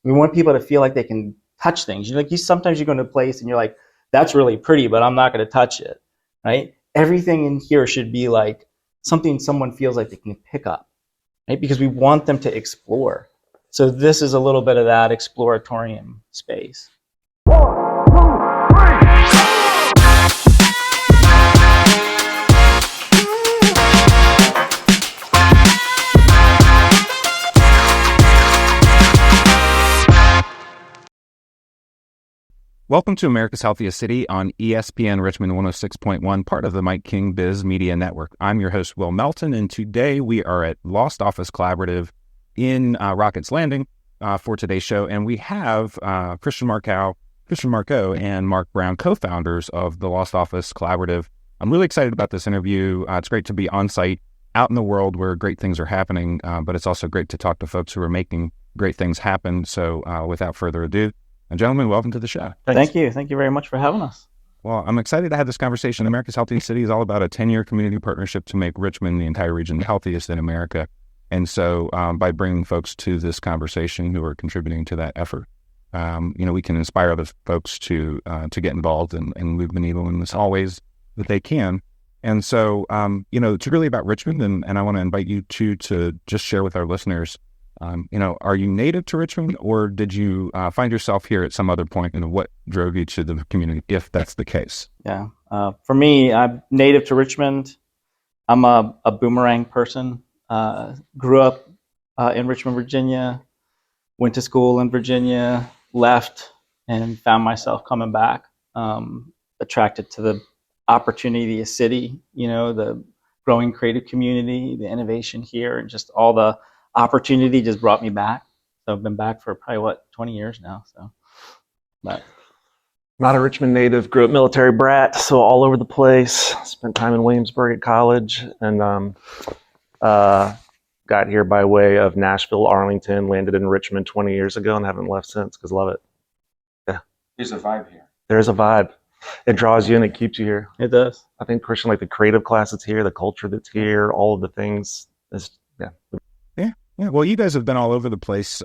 We want people to feel like they can touch things. Sometimes you go to a place and you're like, that's really pretty, but I'm not going to touch it, right? Everything in here should be like something someone feels like they can pick up, right? Because we want them to explore. So this is a little bit of that exploratorium space. Welcome to America's Healthiest City on ESPN Richmond 106.1, part of the Mike King Biz Media Network. I'm your host, Will Melton, and today we are at Lost Office Collaborative in Rockets Landing for today's show. And we have Christian Marcoux and Mark Brown, co-founders of the Lost Office Collaborative. I'm really excited about this interview. It's great to be on site out in the world where great things are happening, but it's also great to talk to folks who are making great things happen. So without further ado, gentlemen, welcome to the show. Thanks. Thank you. Thank you very much for having us. Well, I'm excited to have this conversation. America's Healthiest City is all about a 10-year community partnership to make Richmond, the entire region, the healthiest in America. And so by bringing folks to this conversation who are contributing to that effort, we can inspire other folks to get involved and move the needle in all ways that they can. And so, it's really about Richmond, and I want to invite you to just share with our listeners, are you native to Richmond, or did you find yourself here at some other point? And what drove you to the community, if that's the case? Yeah. For me, I'm native to Richmond. I'm a boomerang person. Grew up in Richmond, Virginia. Went to school in Virginia. Left and found myself coming back. Attracted to the opportunity of the city. The growing creative community, the innovation here, and just all the opportunity just brought me back. So I've been back for probably 20 years now. But not a Richmond native, grew up military brat, so all over the place. Spent time in Williamsburg at college, and got here by way of Nashville, Arlington, landed in Richmond 20 years ago, and haven't left since because love it. Yeah. There's a vibe here. There's a vibe. It draws you in, it keeps you here. It does. I think, Christian, like the creative class that's here, the culture that's here, all of the things is, Yeah, well, you guys have been all over the place,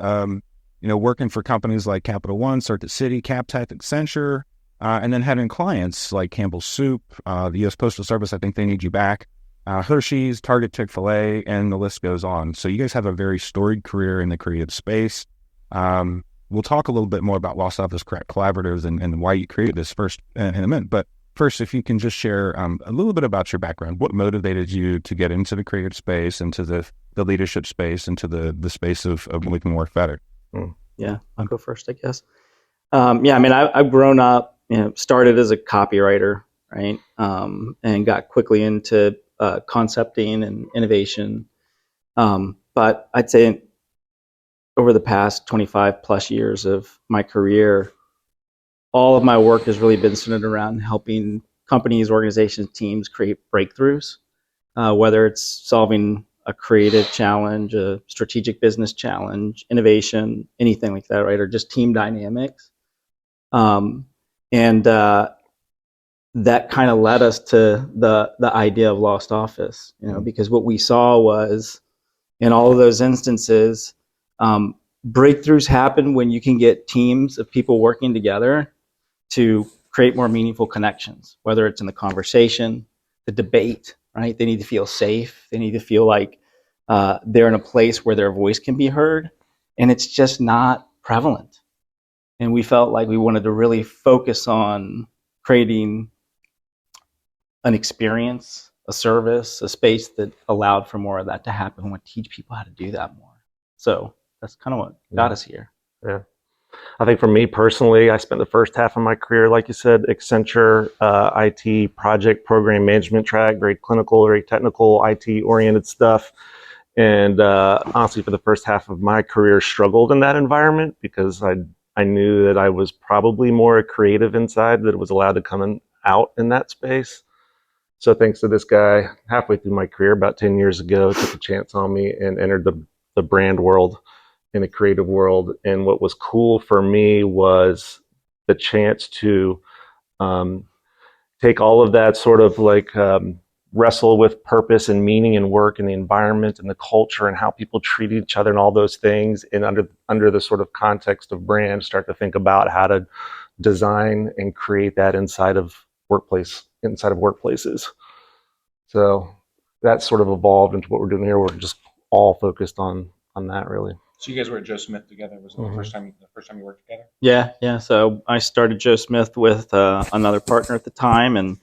working for companies like Capital One, Circuit City, CapTech, Accenture, and then having clients like Campbell's Soup, the U.S. Postal Service. I think they need you back. Hershey's, Target, Chick-fil-A, and the list goes on. So you guys have a very storied career in the creative space. We'll talk a little bit more about Lost Office Collaboratives and why you created this first in a minute. But first, if you can just share a little bit about your background, what motivated you to get into the creative space, into the leadership space, into the space of making work better? Yeah, I'll go first, I guess. I've grown up, started as a copywriter, right? And got quickly into concepting and innovation. But I'd say over the past 25 plus years of my career, all of my work has really been centered around helping companies, organizations, teams create breakthroughs, whether it's solving a creative challenge, a strategic business challenge, innovation, anything like that, right? Or just team dynamics. That kind of led us to the idea of Lost Office, because what we saw was in all of those instances, breakthroughs happen when you can get teams of people working together to create more meaningful connections, whether it's in the conversation, the debate, right? They need to feel safe. They need to feel like they're in a place where their voice can be heard, and it's just not prevalent. And we felt like we wanted to really focus on creating an experience, a service, a space that allowed for more of that to happen. We want to teach people how to do that more. So that's kind of what got us here. Yeah. I think for me personally, I spent the first half of my career, like you said, Accenture, IT project program management track, very clinical, very technical, IT oriented stuff. And honestly, for the first half of my career, struggled in that environment because I knew that I was probably more creative inside, that it was allowed to come out in that space. So thanks to this guy, halfway through my career, about 10 years ago, took a chance on me and entered the brand world, in the creative world. And what was cool for me was the chance to take all of that sort of like wrestle with purpose and meaning and work and the environment and the culture and how people treat each other and all those things, and under the sort of context of brand, start to think about how to design and create that inside of workplaces. So that sort of evolved into what we're doing here. We're just all focused on that, really. So you guys were at Joe Smith together. Was it Mhm. the first time you worked together? Yeah. So I started Joe Smith with another partner at the time, and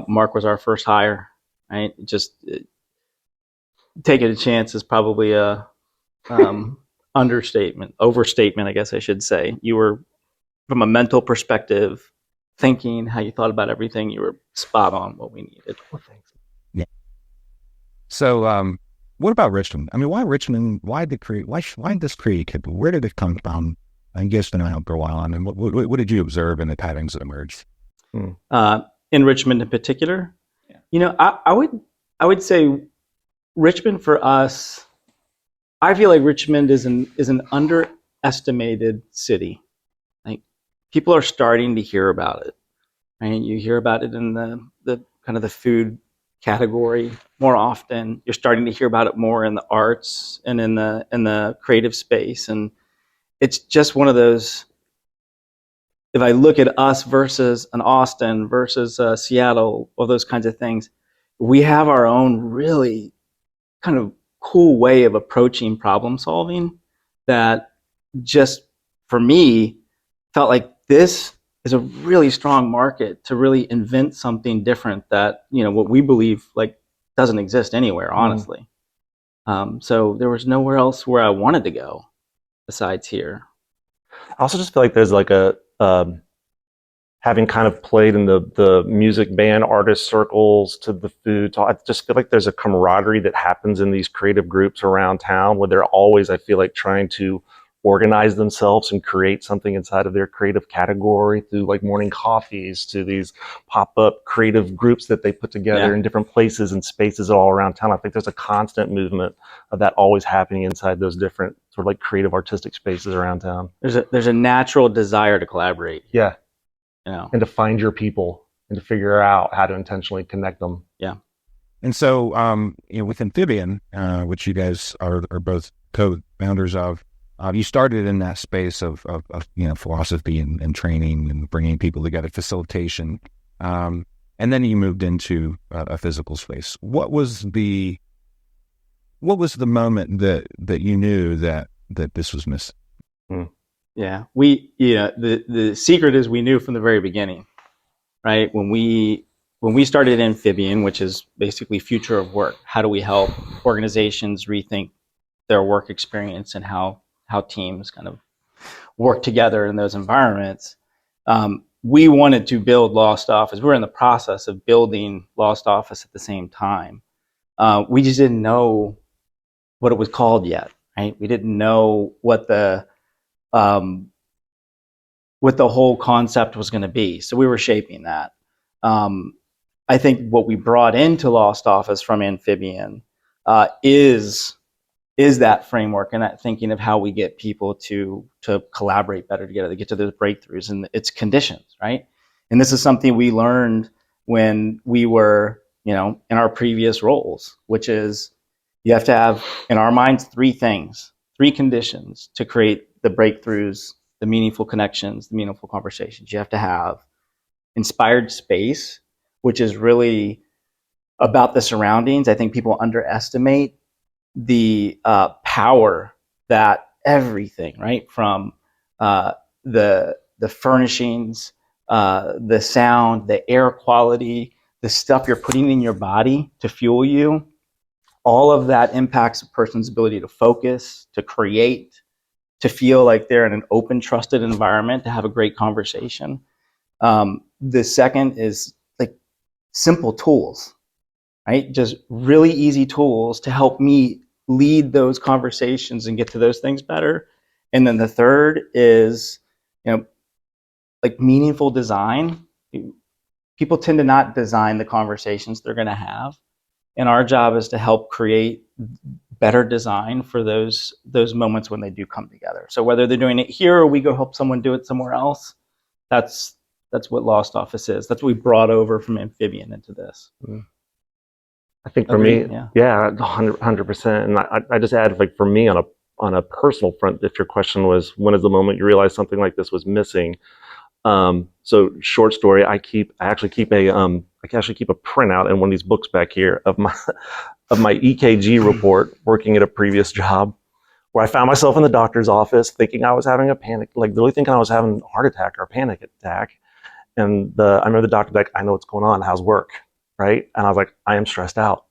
Mark was our first hire. Right, taking a chance is probably a overstatement, I guguess I should say. You were, from a mental perspective, thinking how you thought about everything. You were spot on what we needed. Well, thanks. Yeah. So, what about Richmond? I mean, why Richmond? Why this creative? Where did it come from? I guess been around for a while. And what did you observe in the patterns that emerged? In Richmond, in particular, Yeah. I would say Richmond for us. I feel like Richmond is an underestimated city. Like, people are starting to hear about it. Right? You hear about it in the kind of the food category more often. You're starting to hear about it more in the arts and in the creative space, and it's just one of those. If I look at us versus an Austin versus Seattle, all those kinds of things, we have our own really kind of cool way of approaching problem solving that just, for me, felt like this is a really strong market to really invent something different that, what we believe like doesn't exist anywhere, honestly. So there was nowhere else where I wanted to go besides here. I also just feel like there's like a having kind of played in the music band artist circles to the food. I just feel like there's a camaraderie that happens in these creative groups around town where they're always, I feel like, trying to organize themselves and create something inside of their creative category through like morning coffees to these pop-up creative groups that they put together in different places and spaces all around town. I think there's a constant movement of that always happening inside those different sort of like creative artistic spaces around town. There's a natural desire to collaborate. Yeah. And to find your people and to figure out how to intentionally connect them. Yeah. And so, with Amphibian, which you guys are both co-founders of, you started in that space of philosophy and training and bringing people together, facilitation, and then you moved into a physical space. What was the moment that you knew that this was missing? Yeah, the secret is we knew from the very beginning, right? When we started Amphibian, which is basically future of work, how do we help organizations rethink their work experience and how teams kind of work together in those environments? We wanted to build Lost Office. We were in the process of building Lost Office at the same time. We just didn't know what it was called yet, right? We didn't know what the whole concept was going to be. So we were shaping that. I think what we brought into Lost Office from Amphibian is that framework and that thinking of how we get people to collaborate better together, to get to those breakthroughs, and it's conditions, right? And this is something we learned when we were, in our previous roles, which is you have to have, in our minds, three conditions to create the breakthroughs, the meaningful connections, the meaningful conversations. You have to have inspired space, which is really about the surroundings. I think people underestimate the power that everything, right, from the furnishings, the sound, the air quality, the stuff you're putting in your body to fuel you, all of that impacts a person's ability to focus, to create, to feel like they're in an open, trusted environment, to have a great conversation. The second is like simple tools, right? Just really easy tools to help me lead those conversations and get to those things better. And then the third is, like meaningful design. People tend to not design the conversations they're going to have. And our job is to help create better design for those moments when they do come together. So whether they're doing it here or we go help someone do it somewhere else, that's what Lost Office is. That's what we brought over from Amphibian into this. I think for Agreed, me, yeah. yeah, 100%. And I just add, like, for me on a personal front, if your question was when is the moment you realize something like this was missing? So short story, I actually keep a printout in one of these books back here of my EKG report working at a previous job, where I found myself in the doctor's office thinking I was having a panic, like really thinking I was having a heart attack or a panic attack. And I remember the doctor like, I know what's going on. How's work? Right? And I was like, I am stressed out.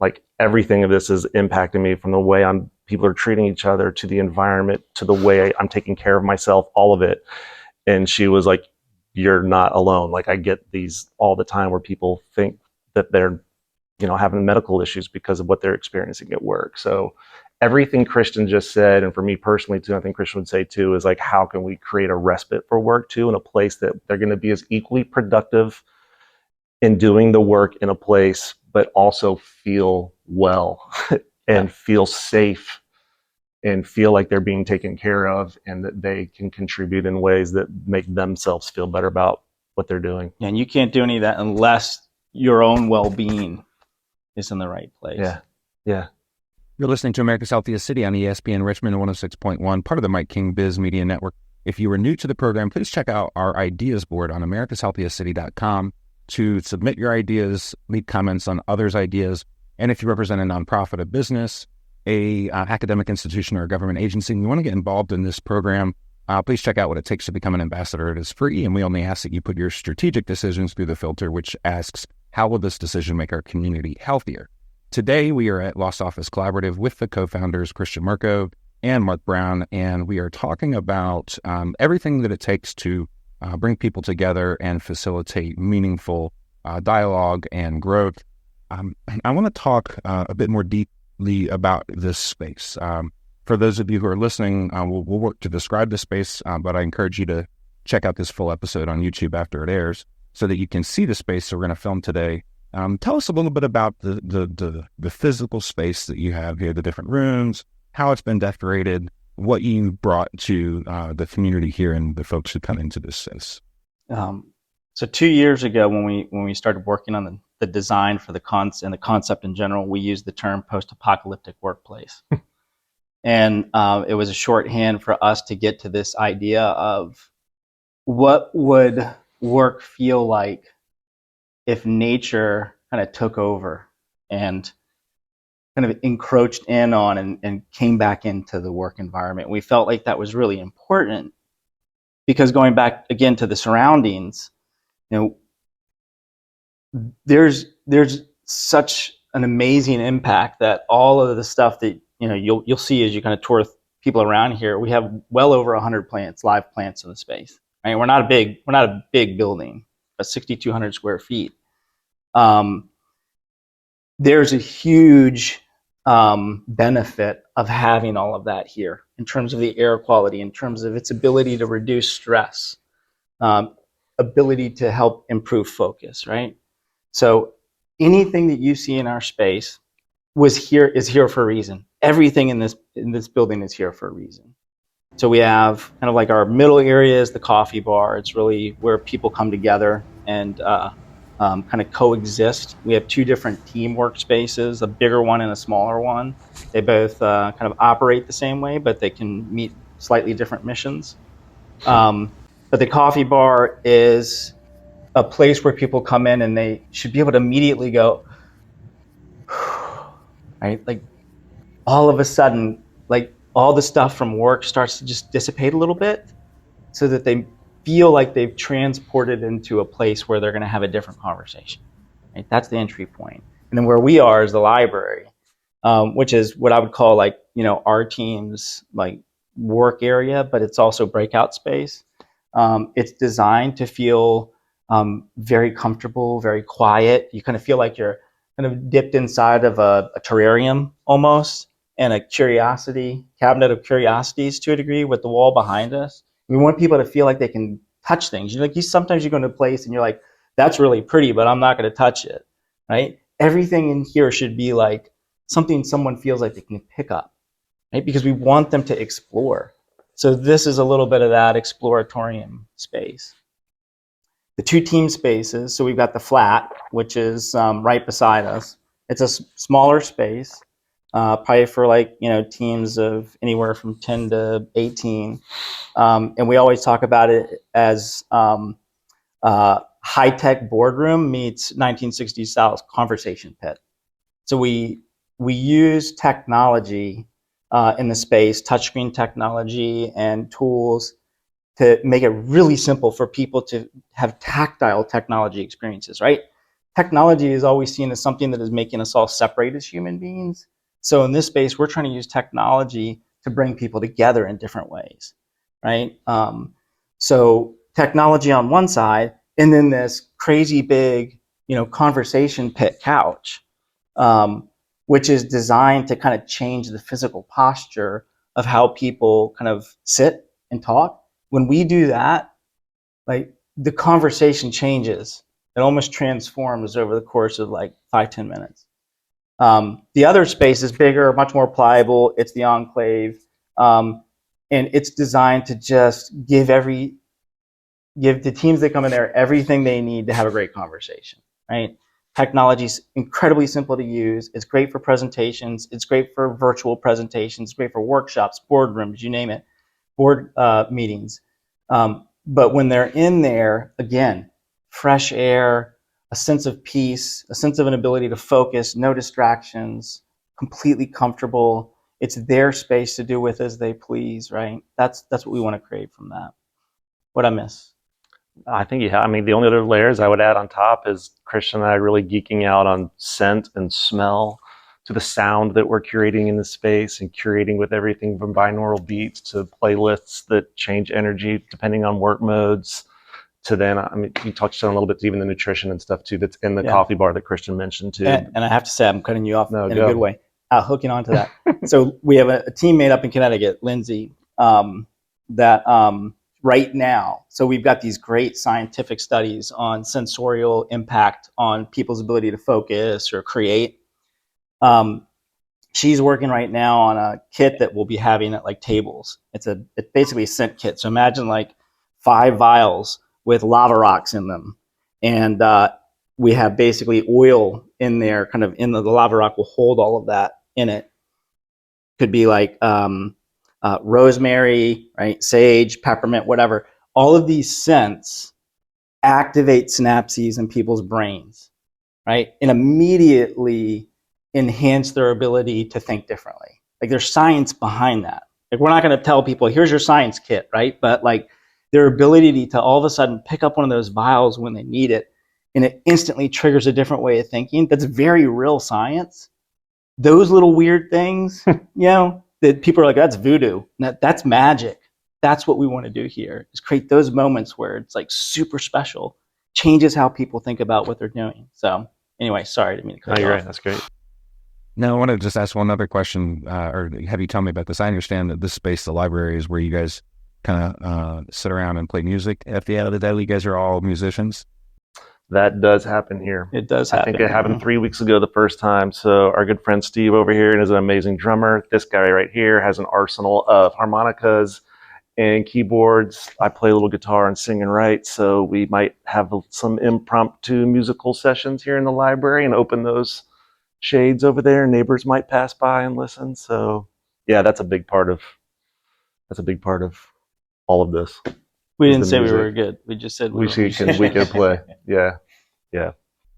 Like everything of this is impacting me, from the way people are treating each other, to the environment, to the way I'm taking care of myself, all of it. And she was like, you're not alone. Like I get these all the time where people think that they're, having medical issues because of what they're experiencing at work. So everything Christian just said, and for me personally too, I think Christian would say too, is like, how can we create a respite for work too, in a place that they're going to be as equally productive in doing the work in a place, but also feel well and feel safe and feel like they're being taken care of, and that they can contribute in ways that make themselves feel better about what they're doing. And you can't do any of that unless your own well-being is in the right place. Yeah. Yeah. You're listening to America's Healthiest City on ESPN Richmond 106.1, part of the Mike King Biz Media Network. If you are new to the program, please check out our ideas board on americashealthiestcity.com to submit your ideas, leave comments on others' ideas. And if you represent a nonprofit, a business, a academic institution, or a government agency, and you want to get involved in this program, please check out what it takes to become an ambassador. It is free, and we only ask that you put your strategic decisions through the filter, which asks, how will this decision make our community healthier? Today, we are at Lost Office Collaborative with the co-founders, Christian Mirko and Mark Brown, and we are talking about everything that it takes to bring people together and facilitate meaningful dialogue and growth. I want to talk a bit more deeply about this space. For those of you who are listening, we'll work to describe the space, but I encourage you to check out this full episode on YouTube after it airs so that you can see the space that we're going to film today. Tell us a little bit about the physical space that you have here, the different rooms, how it's been decorated, what you brought to the community here and the folks who come into this space. So 2 years ago, when we started working on the design for the concept in general, we used the term post-apocalyptic workplace. And it was a shorthand for us to get to this idea of what would work feel like if nature kind of took over and kind of encroached in on and came back into the work environment. We felt like that was really important because, going back again to the surroundings, there's such an amazing impact that all of the stuff that you'll see as you kind of tour people around here. We have well over 100 plants, live plants in the space. Right? We're not a big building, but 6,200 square feet. There's a huge benefit of having all of that here in terms of the air quality, in terms of its ability to reduce stress, ability to help improve focus, right? So anything that you see in our space is here for a reason. Everything in this building is here for a reason. So we have kind of like our middle area is the coffee bar. It's really where people come together and kind of coexist. We have two different team workspaces, a bigger one and a smaller one. They both kind of operate the same way, but they can meet slightly different missions. But the coffee bar is a place where people come in and they should be able to immediately go, right? Like all of a sudden, like all the stuff from work starts to just dissipate a little bit so that they feel like they've transported into a place where they're going to have a different conversation. Right? That's the entry point. And then where we are is the library, which is what I would call like, our team's like work area, but it's also breakout space. It's designed to feel very comfortable, very quiet. You kind of feel like you're kind of dipped inside of a terrarium almost, and a cabinet of curiosities to a degree with the wall behind us. We want people to feel like they can touch things. Sometimes you go to a place and you're like, that's really pretty, but I'm not going to touch it, right? Everything in here should be like something someone feels like they can pick up, right? Because we want them to explore. So this is a little bit of that exploratorium space. The two team spaces, so we've got the flat, which is right beside us. It's a smaller space, probably for like, teams of anywhere from 10 to 18. And we always talk about it as high-tech boardroom meets 1960s style conversation pit. So we use technology in the space, touchscreen technology and tools to make it really simple for people to have tactile technology experiences, right? Technology is always seen as something that is making us all separate as human beings. So in this space, we're trying to use technology to bring people together in different ways, right? So technology on one side, and then this crazy big, conversation pit couch, which is designed to kind of change the physical posture of how people kind of sit and talk. When we do that, like the conversation changes. It almost transforms over the course of like 5-10 minutes. The other space is bigger, much more pliable. It's the Enclave. And it's designed to just give the teams that come in there everything they need to have a great conversation, right? Technology is incredibly simple to use. It's great for presentations. It's great for virtual presentations. It's great for workshops, boardrooms, you name it, board meetings. But when they're in there, again, fresh air, a sense of peace, a sense of an ability to focus, no distractions, completely comfortable. It's their space to do with as they please, right? That's what we want to create from that. What'd I miss? I think you have. I mean, the only other layers I would add on top is Christian and I really geeking out on scent and smell, to the sound that we're curating in the space, and curating with everything from binaural beats to playlists that change energy depending on work modes, to then, I mean, you touched on a little bit, even the nutrition and stuff too that's in the coffee bar that Christian mentioned too. And I have to say, I'm cutting you off in go. a good way. Hooking onto that. So we have a teammate up in Connecticut, Lindsay, that right now, so we've got these great scientific studies on sensorial impact on people's ability to focus or create. She's working right now on a kit that we'll be having at like tables. It's basically a scent kit. So imagine like 5 vials with lava rocks in them. And we have basically oil in there, kind of in the lava rock will hold all of that in it. Could be like rosemary, right? Sage, peppermint, whatever. All of these scents activate synapses in people's brains, right? And immediately enhance their ability to think differently. Like there's science behind that. Like we're not going to tell people, here's your science kit, right? But like their ability to all of a sudden pick up one of those vials when they need it, and it instantly triggers a different way of thinking. That's very real science. Those little weird things, that people are like, that's voodoo. That's magic. That's what we want to do here, is create those moments where it's like super special, changes how people think about what they're doing. So anyway, sorry, I didn't mean to cut you you're off. right. That's great. Now, I want to just ask one other question, or have you tell me about this. I understand that this space, the library, is where you guys kind of sit around and play music. At the end of the day, you guys are all musicians. That does happen here. It does happen. I think it happened 3 weeks ago the first time. So our good friend Steve over here is an amazing drummer. This guy right here has an arsenal of harmonicas and keyboards. I play a little guitar and sing and write. So we might have some impromptu musical sessions here in the library and open those shades over there. Neighbors might pass by and listen. So yeah, that's a big part of all of this. We didn't say we were good. We just said we could play. Yeah.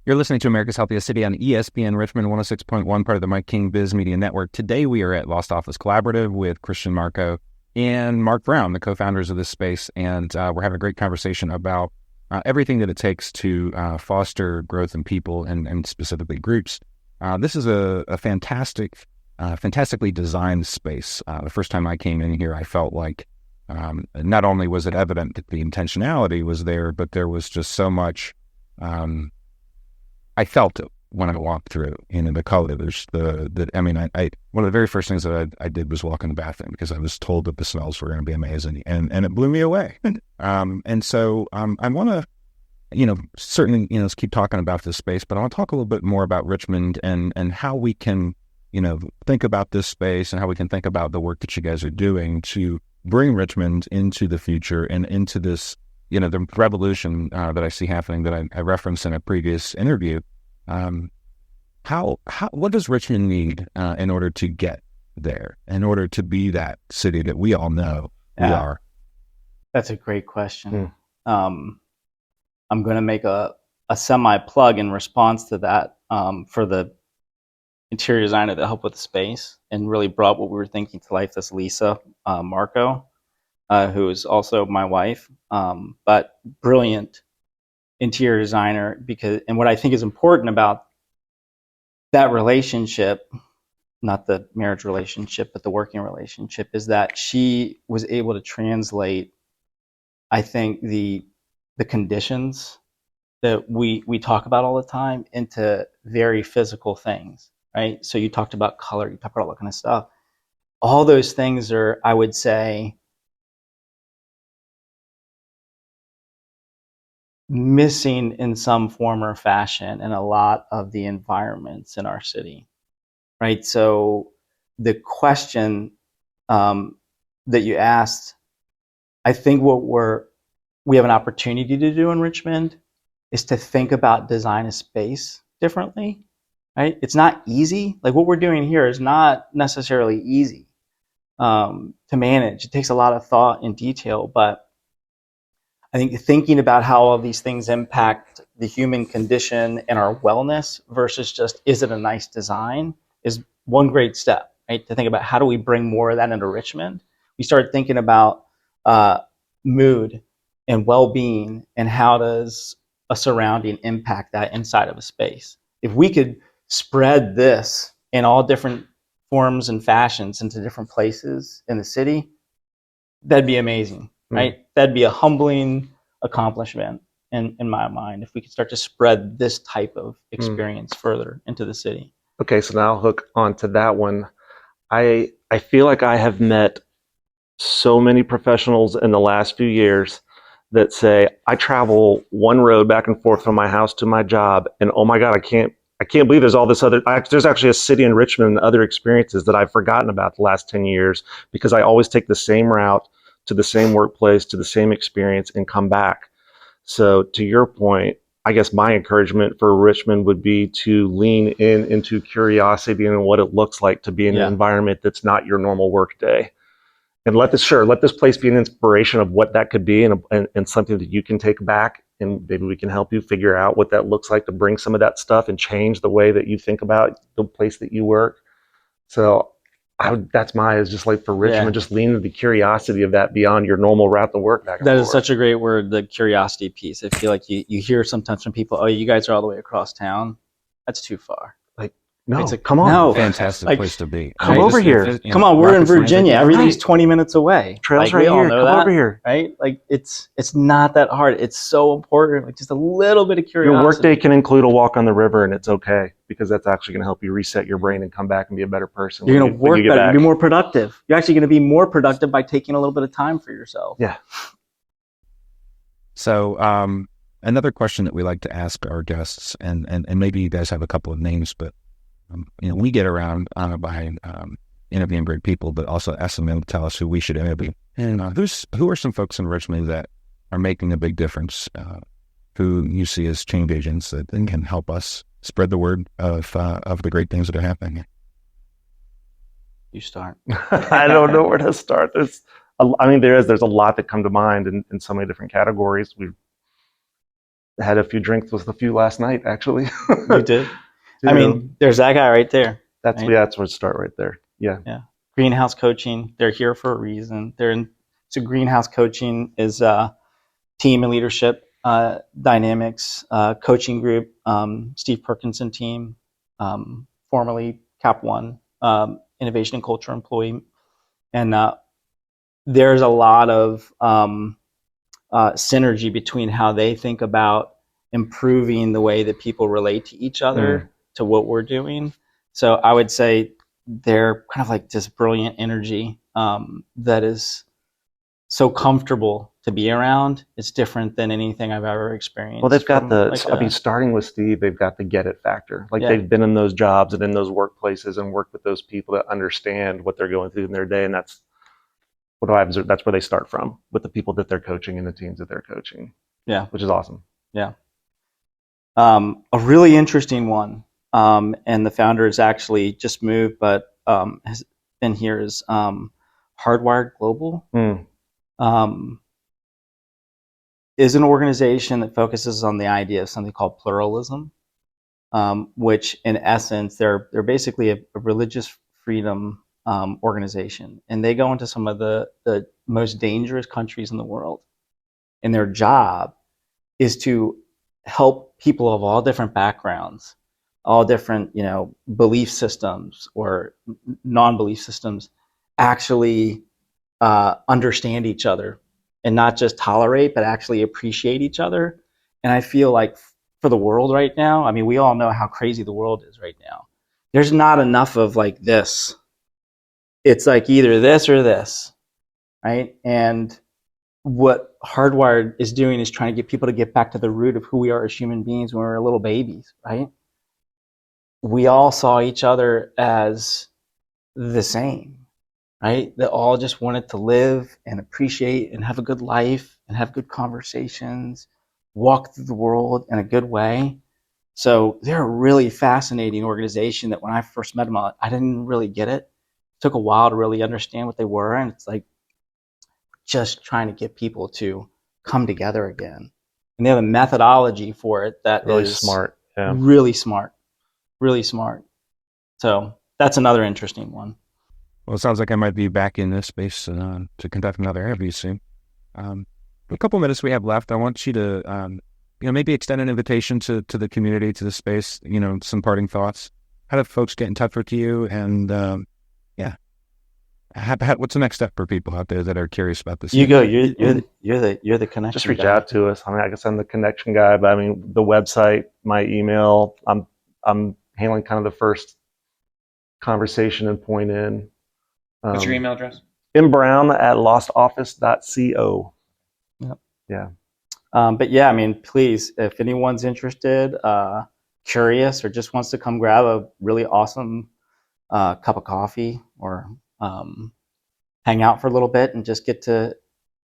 You're listening to America's Healthiest City on ESPN Richmond 106.1, part of the Mike King Biz Media Network. Today we are at Lost Office Collaborative with Christian Marco and Mark Brown, the co-founders of this space, and we're having a great conversation about everything that it takes to foster growth in people and specifically groups. This is a fantastically designed space. The first time I came in here, I felt like not only was it evident that the intentionality was there, but there was just so much. I felt it when I walked through. The color. There's one of the very first things that I did was walk in the bathroom because I was told that the smells were going to be amazing, and it blew me away. And so I want to, certainly, let's keep talking about this space, but I want to talk a little bit more about Richmond and how we can, think about this space and how we can think about the work that you guys are doing to bring Richmond into the future and into this, the revolution that I see happening that I referenced in a previous interview. what does Richmond need in order to get there, in order to be that city that we all know we Yeah. are? That's a great question. I'm going to make a semi plug in response to that for the interior designer that helped with the space and really brought what we were thinking to life. That's Lisa Marco, who is also my wife, but brilliant interior designer. And what I think is important about that relationship, not the marriage relationship, but the working relationship, is that she was able to translate, I think, the conditions that we talk about all the time into very physical things, right? So you talked about color, you talked about all that kind of stuff. All those things are, I would say, missing in some form or fashion in a lot of the environments in our city, right? So the question that you asked, I think what we have an opportunity to do in Richmond is to think about design of space differently, right? It's not easy. Like what we're doing here is not necessarily easy to manage. It takes a lot of thought and detail, but I think thinking about how all these things impact the human condition and our wellness versus just, is it a nice design, is one great step, right? To think about how do we bring more of that into Richmond. We start thinking about mood and well-being and how does a surrounding impact that inside of a space. If we could spread this in all different forms and fashions into different places in the city, that'd be amazing, right? That'd be a humbling accomplishment in my mind if we could start to spread this type of experience further into the city. Okay, so now I'll hook onto that one. I feel like I have met so many professionals in the last few years that say, I travel one road back and forth from my house to my job, and oh my God, I can't believe there's all this other, there's actually a city in Richmond and other experiences that I've forgotten about the last 10 years because I always take the same route to the same workplace, to the same experience and come back. So to your point, I guess my encouragement for Richmond would be to lean into curiosity and what it looks like to be in an environment that's not your normal work day. And let this place be an inspiration of what that could be and something that you can take back, and maybe we can help you figure out what that looks like to bring some of that stuff and change the way that you think about the place that you work. So that's is just like for Richmond, just lean into the curiosity of that beyond your normal route to work back and That forth. is such a great word, the curiosity piece. I feel like you hear sometimes from people, oh, you guys are all the way across town. That's too far. No, It's come on. no. Fantastic place to be. Come over here. Come on, we're in Virginia. Everything's 20 minutes away. Trails Like, we right all here. know Come that, over here. right? Like it's not that hard. It's so important. Like just a little bit of curiosity. Your workday can include a walk on the river, and it's okay because that's actually going to help you reset your brain and come back and be a better person. You're going to work better. You're be more productive. You're actually going to be more productive by taking a little bit of time for yourself. Yeah. So another question that we like to ask our guests, and maybe you guys have a couple of names, but we get around by interviewing great people, but also ask them to tell us who we should interview. And who are some folks in Richmond that are making a big difference, who you see as change agents that can help us spread the word of the great things that are happening? You start. I don't know where to start. There's a lot that come to mind in so many different categories. We've had a few drinks with a few last night, actually. You did? I mean, there's that guy right there. That's where to start right there. Yeah. Greenhouse Coaching. They're here for a reason. So Greenhouse Coaching is a team and leadership dynamics coaching group. Steve Perkinson team, formerly Cap One innovation and culture employee, and there's a lot of synergy between how they think about improving the way that people relate to each other. To what we're doing. So I would say they're kind of like this brilliant energy that is so comfortable to be around. It's different than anything I've ever experienced. Well, they've got starting with Steve, they've got the get it factor. They've been in those jobs and in those workplaces and worked with those people that understand what they're going through in their day. And that's what I observed. That's where they start from, with the people that they're coaching and the teams that they're coaching. Yeah. Which is awesome. Yeah. A really interesting one and the founder has actually just moved, but has been here, is Hardwired Global. Is an organization that focuses on the idea of something called pluralism, which in essence, they're basically a religious freedom organization. And they go into some of the most dangerous countries in the world. And their job is to help people of all different backgrounds, all different, belief systems or non-belief systems, actually understand each other, and not just tolerate, but actually appreciate each other. And I feel like for the world right now, I mean, we all know how crazy the world is right now. There's not enough of like this. It's like either this or this, right? And what Hardwired is doing is trying to get people to get back to the root of who we are as human beings when we were little babies, right? We all saw each other as the same, right? That all just wanted to live and appreciate and have a good life and have good conversations, walk through the world in a good way. So they're a really fascinating organization that when I first met them, I didn't really get it. It took a while to really understand what they were. And it's like just trying to get people to come together again. And they have a methodology for it that Really is smart. Yeah. really smart, really smart. So that's another interesting one. Well, it sounds like I might be back in this space to conduct another interview soon. A couple minutes we have left. I want you to, maybe extend an invitation to the community, to the space. Some parting thoughts. How do folks get in touch with you? And what's the next step for people out there that are curious about this? You go. You're the connection. Just reach guy. out to us. I mean, I guess I'm the connection guy, but I mean, the website, my email. I'm handling kind of the first conversation and point in. What's your email address? mbrown@lostoffice.co. Yep. Yeah. But yeah, I mean, please, if anyone's interested, curious, or just wants to come grab a really awesome cup of coffee, or hang out for a little bit and just get to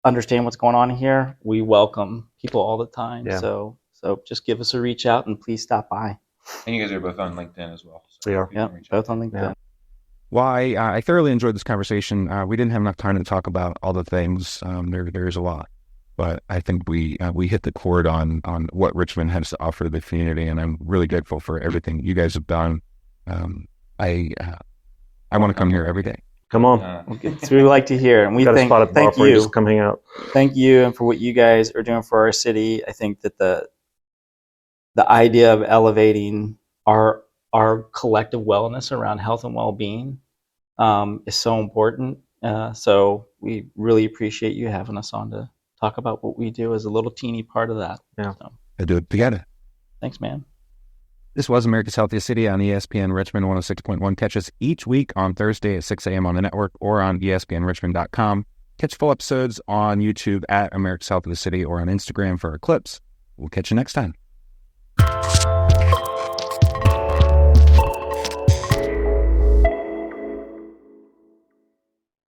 understand what's going on here, we welcome people all the time. Yeah. So just give us a reach out and please stop by. And you guys are both on LinkedIn as well. So We are. you can Yep, reach out. both on LinkedIn. Yeah. Well, I thoroughly enjoyed this conversation. We didn't have enough time to talk about all the things. There is a lot, but I think we hit the chord on what Richmond has to offer the community, and I'm really grateful for everything you guys have done. I want to come here every day. Come on. It's really like to hear, and we Got a spot at the bar thank for you. you. Just come hang out. Thank you, and for what you guys are doing for our city. I think that the idea of elevating our collective wellness around health and well-being is so important. So we really appreciate you having us on to talk about what we do as a little teeny part of that. Yeah. So, I do it together. thanks, man. This was America's Healthiest City on ESPN Richmond 106.1. Catch us each week on Thursday at 6 a.m. on the network or on espnrichmond.com. Catch full episodes on YouTube at America's Healthiest City or on Instagram for our clips. We'll catch you next time.